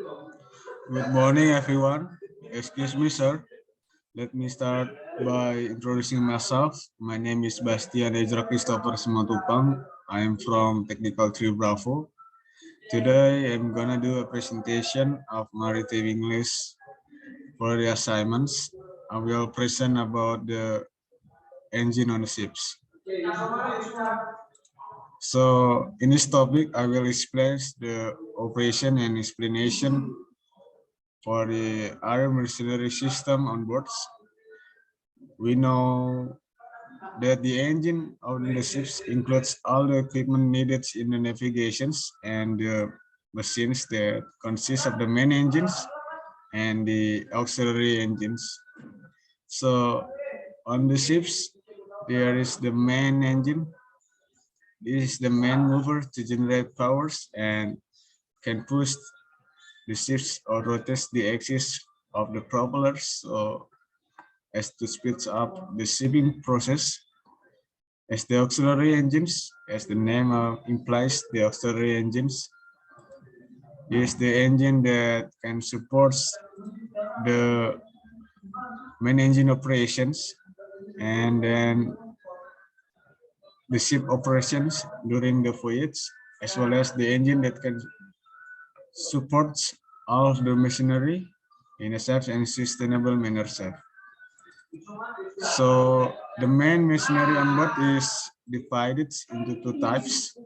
Good morning, everyone. Excuse me, sir. Let me start by introducing myself. My name is Bastian Ezra Christopher Simatupang. I am from Technical 3 Bravo. Today, I'm gonna do a presentation of maritime English for the assignments. I will present about the engine on the ships. So, in this topic, I will explain the operation and explanation for the air mercenary system on boards. We know that the engine of the ships includes all the equipment needed in the navigations and the machines that consist of the main engines and the auxiliary engines. So on the ships, there is the main engine. This is the main mover to generate powers and can push the ships or rotate the axis of the propellers so as to speed up the shipping process. As the auxiliary engines, as the name implies, the auxiliary engines is the engine that can support the main engine operations and then the ship operations during the voyage, as well as the engine that can support all of the machinery in a safe and sustainable manner. So the main machinery on board is divided into two types,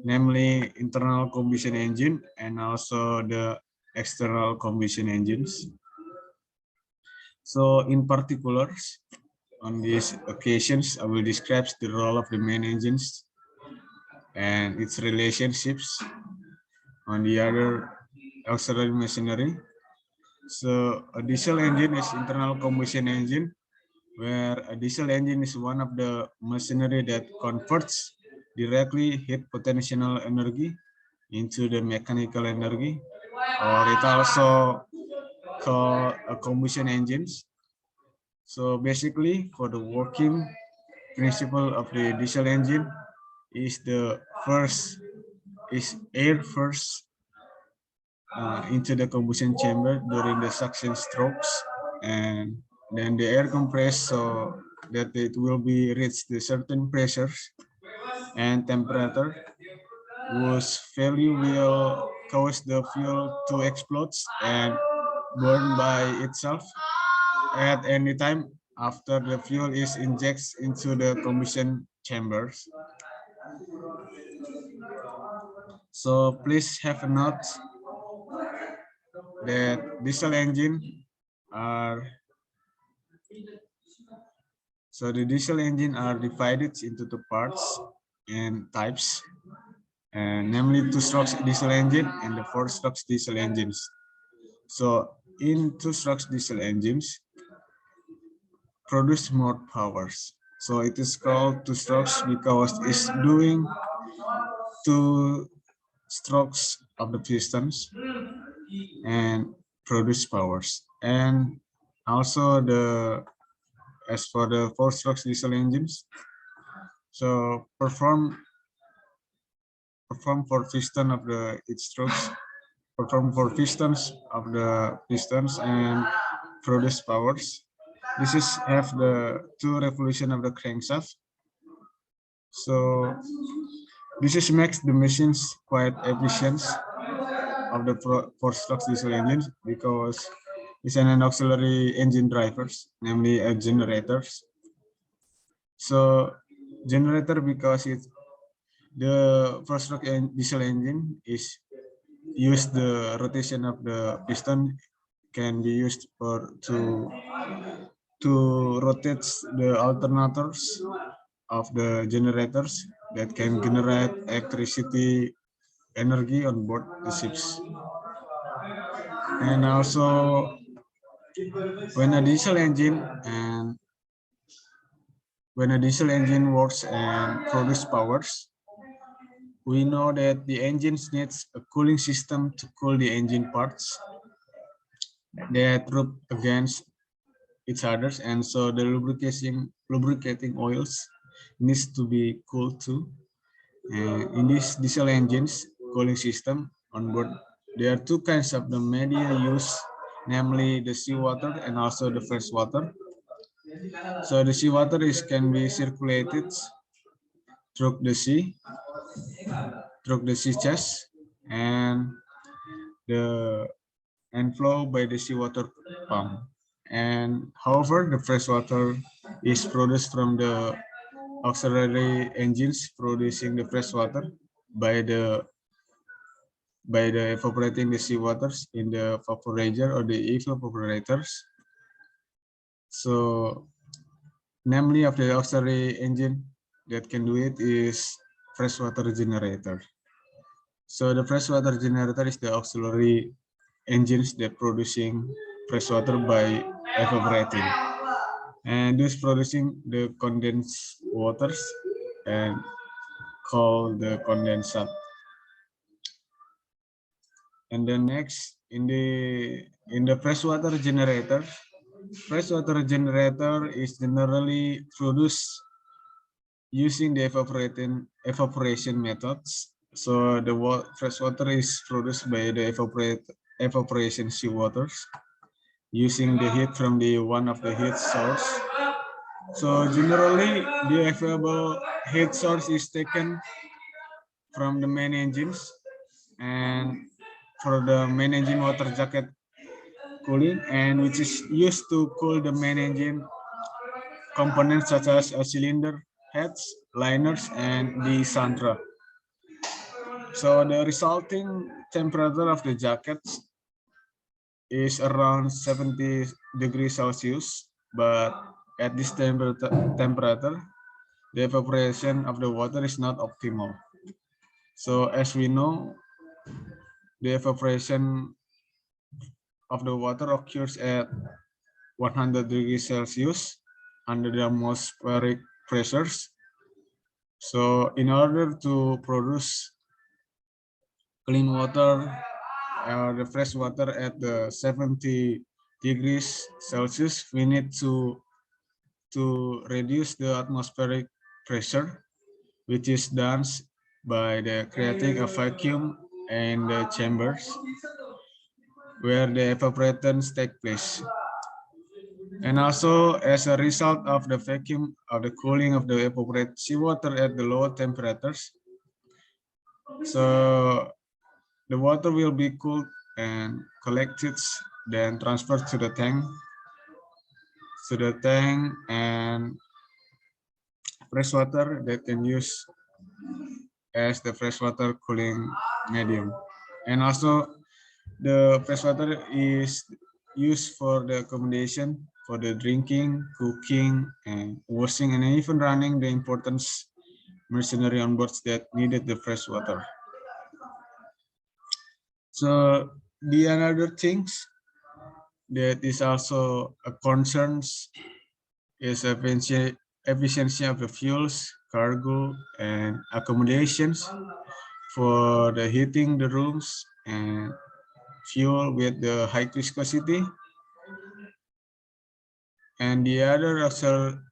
namely internal combustion engine and also the external combustion engines. So in particular, on these occasions, I will describe the role of the main engines and its relationships on the other auxiliary machinery. So a diesel engine is internal combustion engine, where a diesel engine is one of the machinery that converts directly heat potential energy into the mechanical energy, or it also called a combustion engines. So basically, for the working principle of the diesel engine is air first into the combustion chamber during the suction strokes, and then the air compressed so that it will be reach the certain pressures and temperature whose value will cause the fuel to explode and burn by itself at any time after the fuel is injected into the combustion chambers. So please have a note that diesel engine are the diesel engine are divided into two parts and types, and namely two-strokes diesel engine and the four-strokes diesel engines. So in two-strokes diesel engines produce more powers. So it is called two strokes because it's doing two strokes of the pistons and produce powers. And also as for the four strokes diesel engines, so perform for piston of the each strokes, perform for pistons of the pistons and produce powers. This is have the two revolution of the crankshaft. So this is makes the machines quite efficient of the four strokes diesel engines because it's an auxiliary engine drivers, namely generators. So generator because the four stroke diesel engine is use the rotation of the piston can be used to rotate the alternators of the generators that can generate electricity energy on board the ships. And also when a diesel engine works and produce powers, we know that the engine needs a cooling system to cool the engine parts that rub against each others, and so the lubricating oils needs to be cooled too. And in this diesel engines cooling system on board there are two kinds of the media used, namely the seawater and also the fresh water. So the seawater can be circulated through the sea, through the sea chest, and the and flow by the seawater pump. And however, the fresh water is produced from the auxiliary engines producing the fresh water by the evaporating the seawaters in the vaporizer or the evaporators. So, namely of the auxiliary engine that can do it is freshwater generator. So the freshwater generator is the auxiliary engines that producing freshwater by evaporating, and this producing the condensed waters and called the condensate. And then next in the freshwater generator is generally produced using the evaporation methods. So the fresh water is produced by the evaporation seawaters using the heat from the one of the heat source. So generally the available heat source is taken from the main engines, and for the main engine water jacket cooling, and which is used to cool the main engine components such as a cylinder heads, liners, and the Sandra. So the resulting temperature of the jackets is around 70 degrees Celsius, but at this temperature, the evaporation of the water is not optimal. So as we know, the evaporation of the water occurs at 100 degrees Celsius under the atmospheric pressures. So in order to produce clean water or the fresh water at the 70 degrees Celsius, we need to reduce the atmospheric pressure, which is done by the creating a vacuum in the chambers where the evaporations take place. And also as a result of the vacuum of the cooling of the evaporated seawater at the lower temperatures, so the water will be cooled and collected, then transferred to the tank, and fresh water that can use as the freshwater cooling medium. And also the freshwater is used for the accommodation, for the drinking, cooking, and washing, and even running the important machinery on boards that needed the fresh water. So the another things that is also a concerns is efficiency of the fuels, cargo, and accommodations for the heating the rooms and fuel with the high viscosity. And the other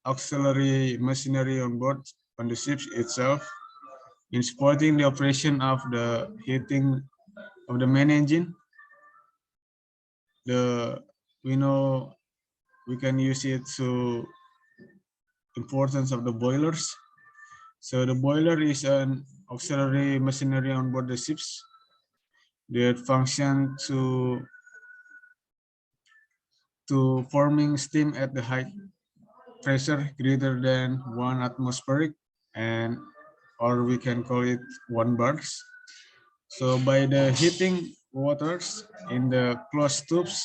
auxiliary machinery on board on the ship itself in supporting the operation of the heating of the main engine. We know we can use it to importance of the boilers. So the boiler is an auxiliary machinery on board the ships that function to forming steam at the high pressure greater than 1 atmospheric, and or we can call it 1 bars. So by the heating waters in the closed tubes,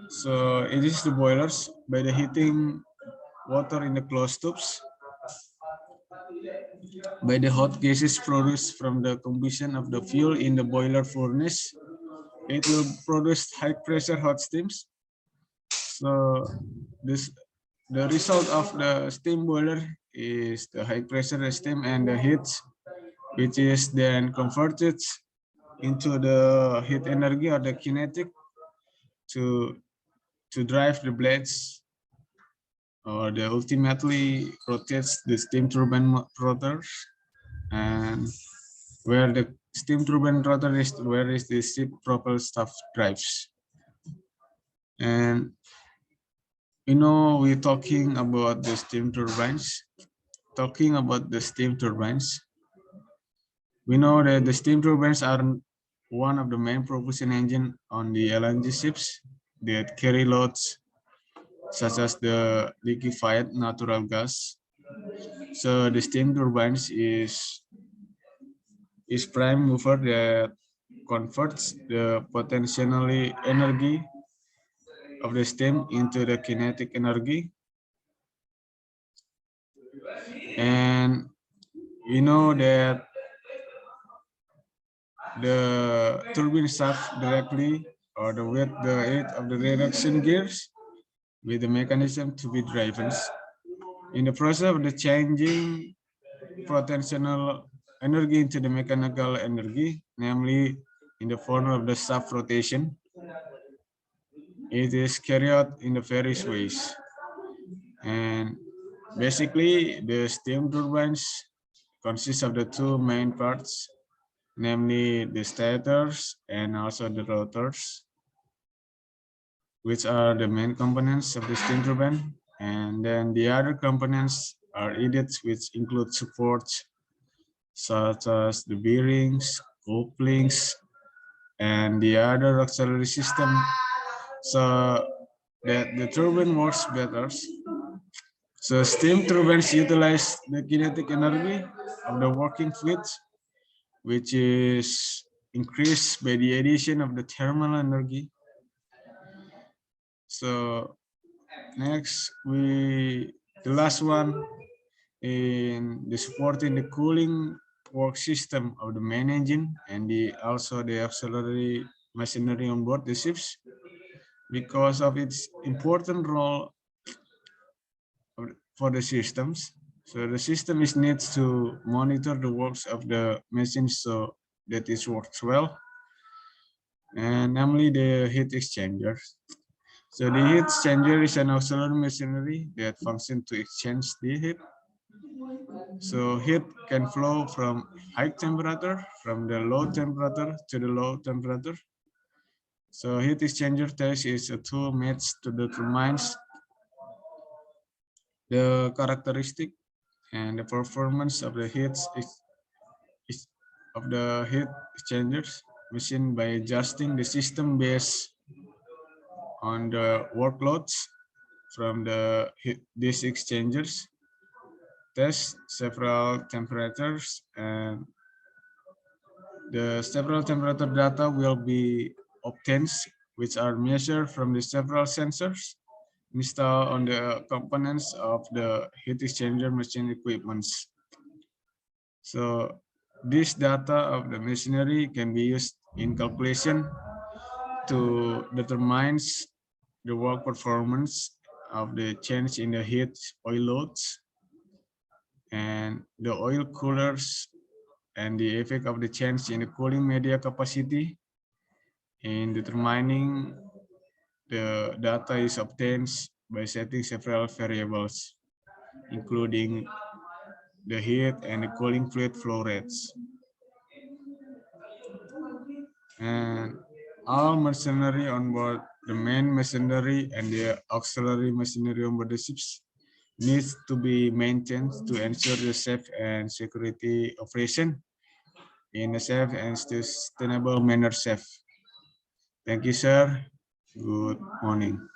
so it is the boilers by the heating water in the closed tubes by the hot gases produced from the combustion of the fuel in the boiler furnace. It will produce high pressure hot steams. So the result of the steam boiler is the high pressure steam and the heat, which is then converted into the heat energy or the kinetic to drive the blades, or the ultimately rotates the steam turbine rotors, and where the steam turbine rotor is, where is the ship propelled staff drives. And we're talking about the steam turbines. Talking about the steam turbines, we know that the steam turbines are one of the main propulsion engine on the LNG ships that carry loads such as the liquefied natural gas. So the steam turbines is prime mover that converts the potentially energy of the steam into the kinetic energy. And we know that the turbine shaft directly or with the aid of the reduction gears with the mechanism to be driven. In the process of the changing potential energy into the mechanical energy, namely in the form of the shaft rotation, it is carried out in the various ways. And basically, the steam turbines consist of the two main parts, namely the stators and also the rotors, which are the main components of the steam turbine. And then the other components are added, which include supports such as the bearings, couplings, and the other auxiliary system, so that the turbine works better. So steam turbines utilize the kinetic energy of the working fluid, which is increased by the addition of the thermal energy. So next, the last one in the supporting the cooling work system of the main engine and also the auxiliary machinery on board the ships, because of its important role for the systems. So the system needs to monitor the works of the machines so that it works well, and namely the heat exchanger. So the heat exchanger is an auxiliary machinery that functions to exchange the heat. So heat can flow from high temperature, from the low temperature to the low temperature. So heat exchanger test is a tool made to determine the characteristic and the performance of the heat exchangers machine by adjusting the system based on the workloads from these exchangers. Test several temperatures, and the several temperature data will be obtained, which are measured from the several sensors installed on the components of the heat exchanger machine equipments. So this data of the machinery can be used in calculation to determine the work performance of the change in the heat oil loads and the oil coolers, and the effect of the change in the cooling media capacity. In determining the data is obtained by setting several variables, including the heat and the cooling fluid flow rates. And all machinery on board the main machinery and the auxiliary machinery on board the ships needs to be maintained to ensure the safe and security operation in a safe and sustainable manner. Thank you, sir. Good morning.